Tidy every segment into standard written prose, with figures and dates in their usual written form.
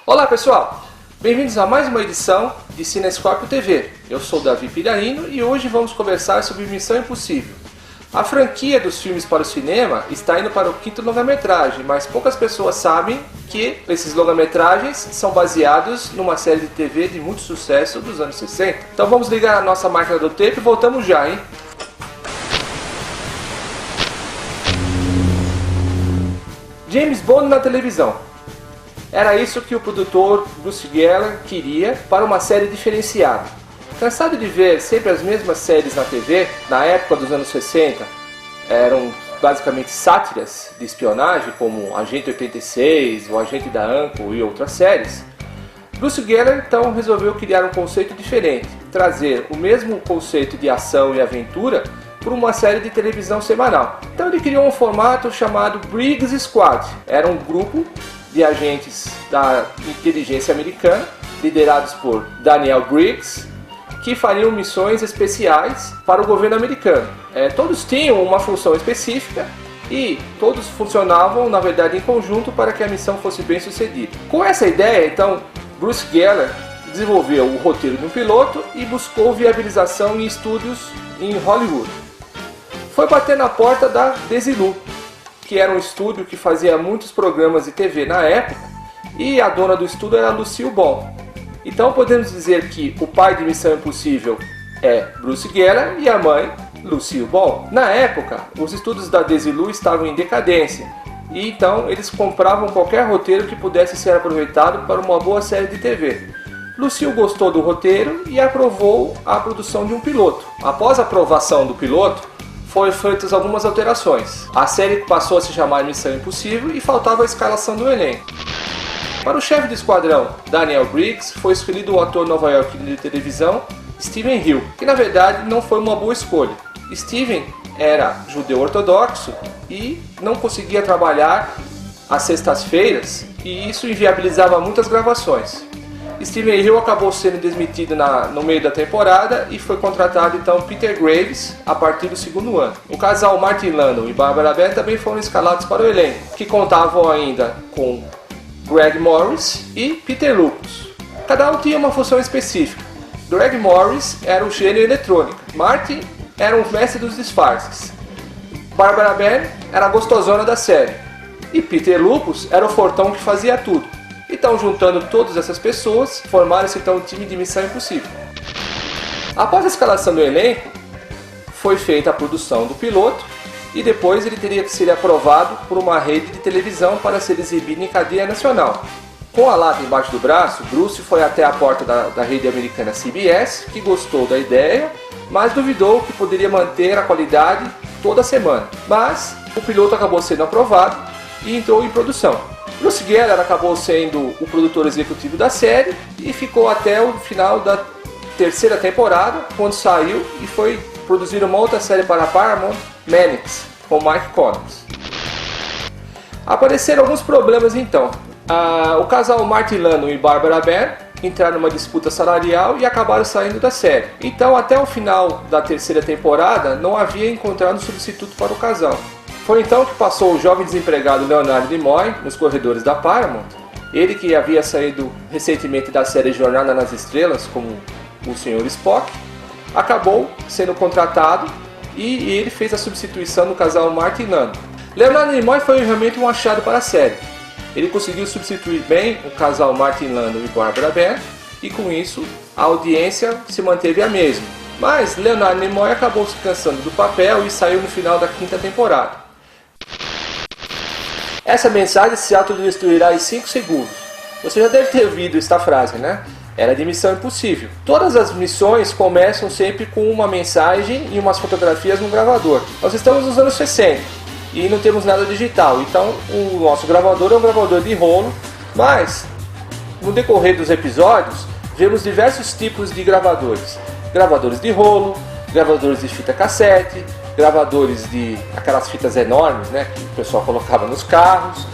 Olá pessoal, bem-vindos a mais uma edição de Cinescópio TV. Eu sou Davi Pilharino e hoje vamos conversar sobre Missão Impossível. A franquia dos filmes para o cinema está indo para o 5º longa-metragem, mas poucas pessoas sabem que esses longa-metragens são baseados numa série de TV de muito sucesso dos anos 60. Então vamos ligar a nossa máquina do tempo e voltamos já, hein? James Bond na televisão. Era isso que o produtor Bruce Geller queria para uma série diferenciada. Cansado de ver sempre as mesmas séries na TV, na época dos anos 60, eram basicamente sátiras de espionagem, como Agente 86, o Agente da Uncle e outras séries, Bruce Geller então resolveu criar um conceito diferente, trazer o mesmo conceito de ação e aventura por uma série de televisão semanal. Então ele criou um formato chamado Briggs Squad. Era um grupo de agentes da inteligência americana, liderados por Daniel Briggs, que fariam missões especiais para o governo americano. Todos tinham uma função específica e todos funcionavam, na verdade, em conjunto para que a missão fosse bem sucedida. Com essa ideia, então, Bruce Geller desenvolveu o roteiro de um piloto e buscou viabilização em estúdios em Hollywood. Foi bater na porta da Desilu, que era um estúdio que fazia muitos programas de TV na época, e a dona do estúdio era Lucille Ball. Então podemos dizer que o pai de Missão Impossível é Bruce Geller e a mãe Lucille Ball. Na época, os estúdios da Desilu estavam em decadência, e então eles compravam qualquer roteiro que pudesse ser aproveitado para uma boa série de TV. Lucille gostou do roteiro e aprovou a produção de um piloto. Após a aprovação do piloto, foram feitas algumas alterações. A série passou a se chamar Missão Impossível e faltava a escalação do elenco. Para o chefe do esquadrão, Daniel Briggs, foi escolhido o ator nova-iorquino de televisão Steven Hill, que na verdade não foi uma boa escolha. Steven era judeu ortodoxo e não conseguia trabalhar às sextas-feiras, e isso inviabilizava muitas gravações. Steven Hill acabou sendo demitido no meio da temporada e foi contratado então Peter Graves a partir do 2º ano. O casal Martin Landau e Barbara Bach também foram escalados para o elenco, que contavam ainda com Greg Morris e Peter Lucas. Cada um tinha uma função específica. Greg Morris era o gênio eletrônico, Martin era um mestre dos disfarces, Barbara Bach era a gostosona da série e Peter Lucas era o fortão que fazia tudo. Então, juntando todas essas pessoas, formaram-se então o time de Missão Impossível. Após a escalação do elenco, foi feita a produção do piloto e depois ele teria que ser aprovado por uma rede de televisão para ser exibido em cadeia nacional. Com a lata embaixo do braço, Bruce foi até a porta da rede americana CBS, que gostou da ideia, mas duvidou que poderia manter a qualidade toda semana. Mas o piloto acabou sendo aprovado e entrou em produção. Bruce Geller acabou sendo o produtor executivo da série e ficou até o final da 3ª temporada, quando saiu e foi produzir uma outra série para a Paramount, Mannix, com Mike Connors. Apareceram alguns problemas então. O casal Martin Landau e Barbara Bach entraram numa disputa salarial e acabaram saindo da série. Então, até o final da 3ª temporada, não havia encontrado um substituto para o casal. Foi então que passou o jovem desempregado Leonard Nimoy nos corredores da Paramount. Ele, que havia saído recentemente da série Jornada nas Estrelas como o Sr. Spock, acabou sendo contratado e ele fez a substituição do casal Martin Landau. Leonard Nimoy foi realmente um achado para a série. Ele conseguiu substituir bem o casal Martin Landau e Barbara Bach e com isso a audiência se manteve a mesma. Mas Leonard Nimoy acabou se cansando do papel e saiu no final da 5ª temporada. Essa mensagem se autodestruirá em 5 segundos. Você já deve ter ouvido esta frase, né? Era de Missão Impossível. Todas as missões começam sempre com uma mensagem e umas fotografias no gravador. Nós estamos nos anos 60 e não temos nada digital, então o nosso gravador é um gravador de rolo, mas no decorrer dos episódios vemos diversos tipos de gravadores. Gravadores de rolo, gravadores de fita cassete, gravadores de aquelas fitas enormes, né, que o pessoal colocava nos carros.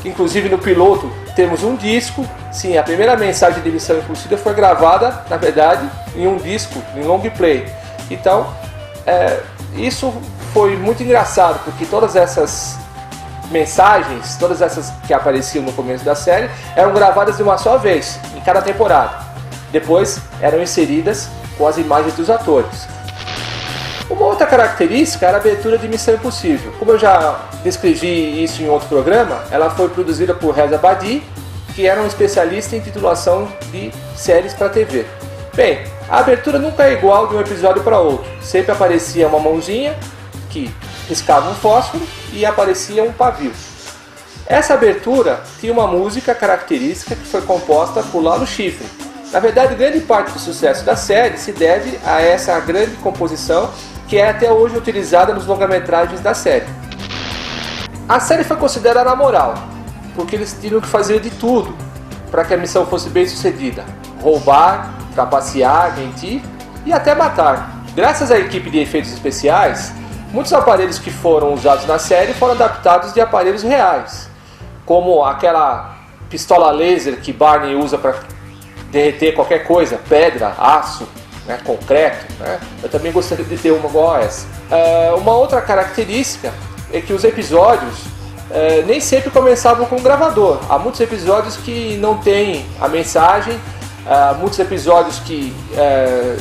Inclusive no piloto temos um disco. Sim, a primeira mensagem de Missão Impossível foi gravada, na verdade, em um disco, em long play. Então, isso foi muito engraçado, porque todas essas mensagens, todas essas que apareciam no começo da série, eram gravadas de uma só vez, em cada temporada. Depois eram inseridas com as imagens dos atores. Uma outra característica era a abertura de Missão Impossível. Como eu já descrevi isso em outro programa, ela foi produzida por Reza Badi, que era um especialista em titulação de séries para TV. Bem, a abertura nunca é igual de um episódio para outro. Sempre aparecia uma mãozinha que riscava um fósforo e aparecia um pavio. Essa abertura tinha uma música característica que foi composta por Lalo Schifrin. Na verdade, grande parte do sucesso da série se deve a essa grande composição que é até hoje utilizada nos longa-metragens da série. A série foi considerada amoral, porque eles tinham que fazer de tudo para que a missão fosse bem sucedida: roubar, trapacear, mentir e até matar. Graças à equipe de efeitos especiais, muitos aparelhos que foram usados na série foram adaptados de aparelhos reais, como aquela pistola laser que Barney usa para derreter qualquer coisa, pedra, aço, concreto. Eu também gostaria de ter uma igual a essa. Uma outra característica é que os episódios nem sempre começavam com um gravador. Há muitos episódios que não têm a mensagem, muitos episódios que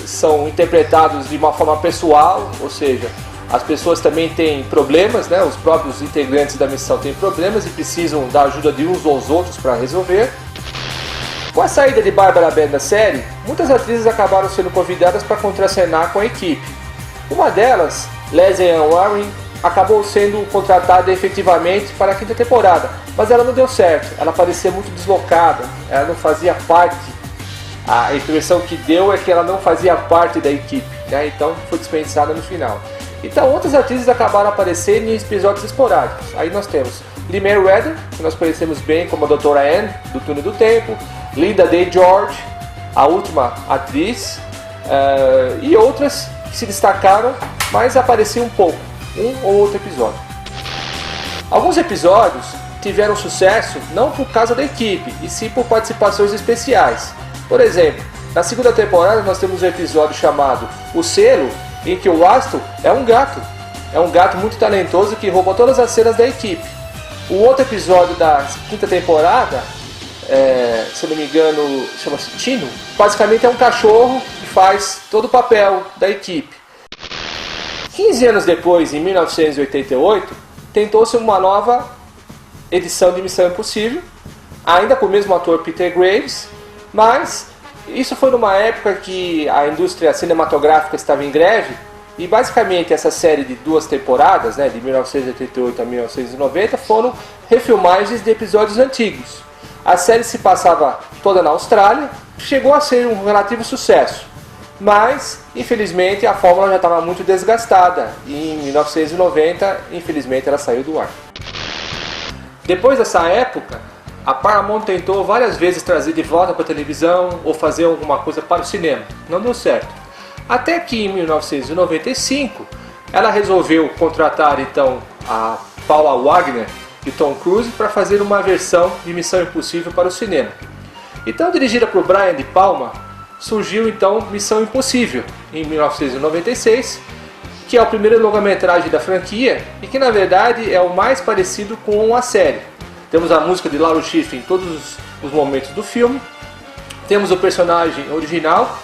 são interpretados de uma forma pessoal, ou seja, as pessoas também têm problemas, os próprios integrantes da missão têm problemas e precisam da ajuda de uns aos outros para resolver. Com a saída de Barbara Band da série, muitas atrizes acabaram sendo convidadas para contracenar com a equipe. Uma delas, Leslie Ann Warren, acabou sendo contratada efetivamente para a quinta temporada, mas ela não deu certo, ela parecia muito deslocada, ela não fazia parte, a impressão que deu é que ela não fazia parte da equipe, então foi dispensada no final. Então outras atrizes acabaram aparecendo em episódios esporádicos. Aí nós temos Lee Meriwether, que nós conhecemos bem como a Doutora Anne, do Túnel do Tempo, Linda Day George, a última atriz, e outras que se destacaram, mas apareciam um pouco, um ou outro episódio. Alguns episódios tiveram sucesso não por causa da equipe, e sim por participações especiais. Por exemplo, na segunda temporada nós temos um episódio chamado O Selo, em que o Aston é um gato muito talentoso que rouba todas as cenas da equipe. O outro episódio da quinta temporada, se eu não me engano, chama-se Tino, basicamente é um cachorro que faz todo o papel da equipe. 15 anos depois, em 1988, tentou-se uma nova edição de Missão Impossível, ainda com o mesmo ator Peter Graves, mas isso foi numa época que a indústria cinematográfica estava em greve e basicamente essa série de 2 temporadas, de 1988 a 1990, foram refilmagens de episódios antigos. A série se passava toda na Austrália, chegou a ser um relativo sucesso, mas infelizmente a fórmula já estava muito desgastada e em 1990, infelizmente, ela saiu do ar. Depois dessa época, a Paramount tentou várias vezes trazer de volta para a televisão ou fazer alguma coisa para o cinema. Não deu certo. Até que em 1995 ela resolveu contratar então a Paula Wagner e Tom Cruise para fazer uma versão de Missão Impossível para o cinema. Então, dirigida por Brian De Palma, surgiu então Missão Impossível em 1996, que é o primeiro longa-metragem da franquia e que na verdade é o mais parecido com a série. Temos a música de Lalo Schifrin em todos os momentos do filme. Temos o personagem original,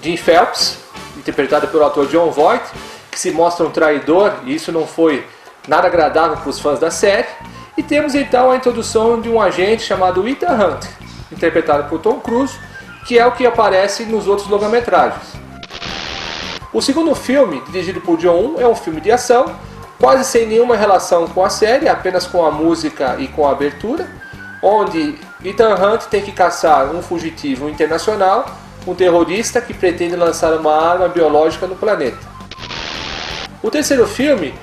Jim Phelps, interpretado pelo ator Jon Voight, que se mostra um traidor, e isso não foi nada agradável para os fãs da série. E temos então a introdução de um agente chamado Ethan Hunt, interpretado por Tom Cruise, que é o que aparece nos outros longa-metragens. O segundo filme, dirigido por John Woo, é um filme de ação, quase sem nenhuma relação com a série, apenas com a música e com a abertura, onde Ethan Hunt tem que caçar um fugitivo internacional, um terrorista que pretende lançar uma arma biológica no planeta. O terceiro filme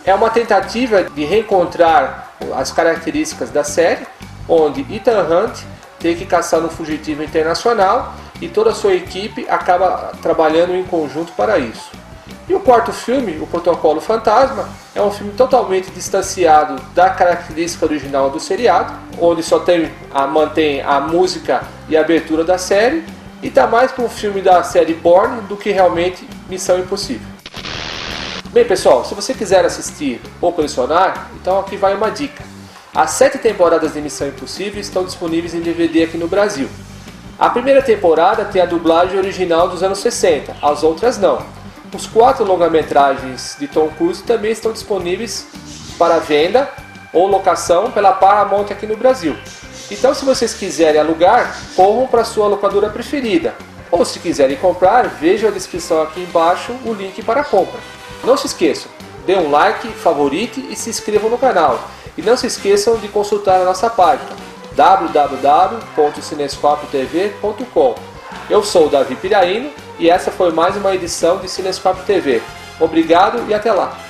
é uma tentativa de reencontrar as características da série, onde Ethan Hunt tem que caçar um fugitivo internacional e toda a sua equipe acaba trabalhando em conjunto para isso. E o quarto filme, O Protocolo Fantasma, é um filme totalmente distanciado da característica original do seriado, onde só mantém a música e a abertura da série, e está mais para um filme da série Bourne do que realmente Missão Impossível. Bem pessoal, se você quiser assistir ou colecionar, então aqui vai uma dica. As 7 temporadas de Missão Impossível estão disponíveis em DVD aqui no Brasil. A primeira temporada tem a dublagem original dos anos 60, as outras não. Os 4 longa-metragens de Tom Cruise também estão disponíveis para venda ou locação pela Paramount aqui no Brasil. Então, se vocês quiserem alugar, corram para a sua locadora preferida. Ou se quiserem comprar, vejam a descrição aqui embaixo o link para a compra. Não se esqueçam, dê um like, favorite e se inscrevam no canal. E não se esqueçam de consultar a nossa página www.cinescopiotv.com. Eu sou o Davi Piraino e essa foi mais uma edição de Cinescópio TV. Obrigado e até lá!